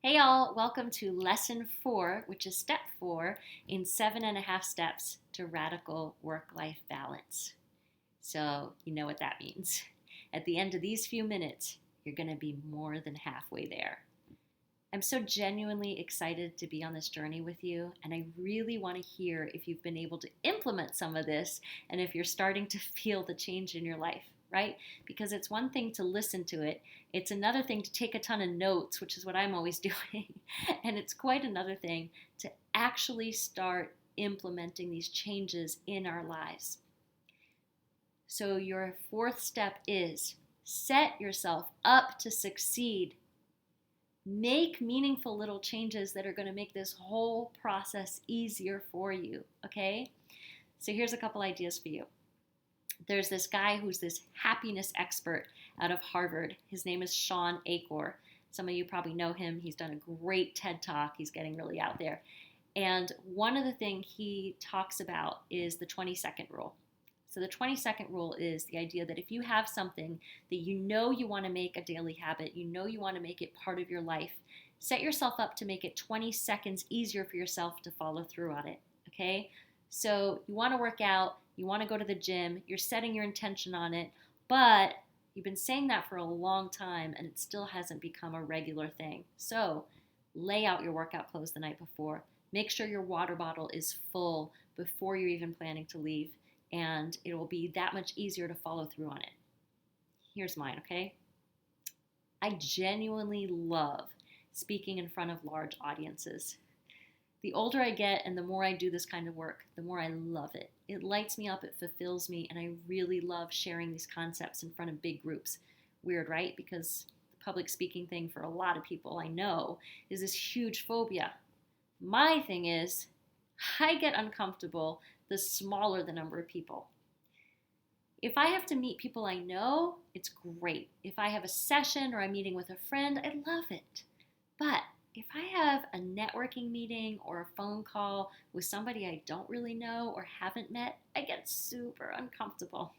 Hey all, welcome to lesson 4, which is step 4 in 7.5 steps to radical work-life balance. So, you know what that means. At the end of these few minutes, you're going to be more than halfway there. I'm so genuinely excited to be on this journey with you, and I really want to hear if you've been able to implement some of this and if you're starting to feel the change in your life, right? Because it's one thing to listen to it, it's another thing to take a ton of notes, which is what I'm always doing, and it's quite another thing to actually start implementing these changes in our lives. So, your fourth step is set yourself up to succeed. Make meaningful little changes that are going to make this whole process easier for you, okay? So here's a couple ideas for you. There's this guy who's this happiness expert out of Harvard. His name is Shawn Achor. Some of you probably know him. He's done a great TED Talk. He's getting really out there. And one of the things he talks about is the 20-second rule. So the 20-second rule is the idea that if you have something that you know you want to make a daily habit, you know you want to make it part of your life, set yourself up to make it 20 seconds easier for yourself to follow through on it, okay? So you want to work out, you want to go to the gym, you're setting your intention on it, but you've been saying that for a long time and it still hasn't become a regular thing. So lay out your workout clothes the night before. Make sure your water bottle is full before you're even planning to leave, and it will be that much easier to follow through on it. Here's mine, okay? I genuinely love speaking in front of large audiences. The older I get and the more I do this kind of work, the more I love it. It lights me up, it fulfills me, and I really love sharing these concepts in front of big groups. Weird, right? Because the public speaking thing for a lot of people I know is this huge phobia. My thing is, I get uncomfortable the smaller the number of people. If I have to meet people I know, it's great. If I have a session or I'm meeting with a friend, I love it. But if I have a networking meeting or a phone call with somebody I don't really know or haven't met, I get super uncomfortable.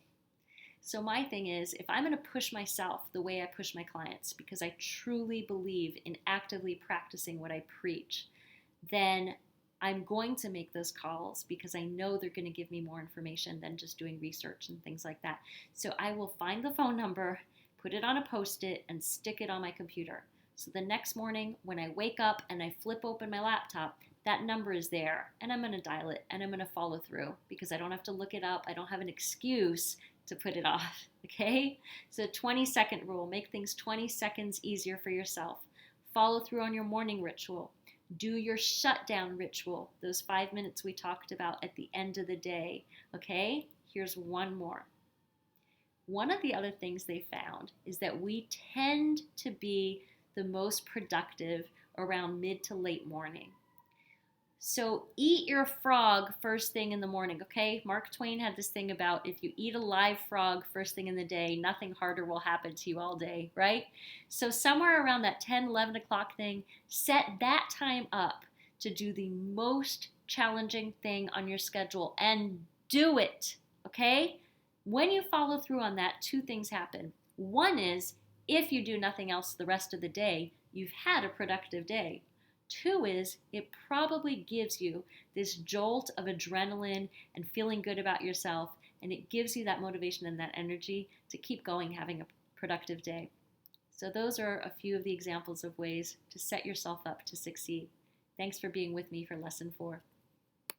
So my thing is, if I'm going to push myself the way I push my clients, because I truly believe in actively practicing what I preach, then I'm going to make those calls because I know they're going to give me more information than just doing research and things like that. So I will find the phone number, put it on a post-it, and stick it on my computer. So the next morning when I wake up and I flip open my laptop, that number is there, and I'm going to dial it, and I'm going to follow through because I don't have to look it up. I don't have an excuse to put it off, okay? So 20-second rule, make things 20 seconds easier for yourself. Follow through on your morning ritual. Do your shutdown ritual, those 5 minutes we talked about at the end of the day, okay? Here's one more. One of the other things they found is that we tend to be the most productive around mid to late morning. So eat your frog first thing in the morning, okay? Mark Twain had this thing about if you eat a live frog first thing in the day, nothing harder will happen to you all day, right? So somewhere around that 10, 11 o'clock thing, set that time up to do the most challenging thing on your schedule and do it, okay? When you follow through on that, two things happen. One is, if you do nothing else the rest of the day, you've had a productive day. Two is, it probably gives you this jolt of adrenaline and feeling good about yourself, and it gives you that motivation and that energy to keep going having a productive day. So those are a few of the examples of ways to set yourself up to succeed. Thanks for being with me for lesson 4.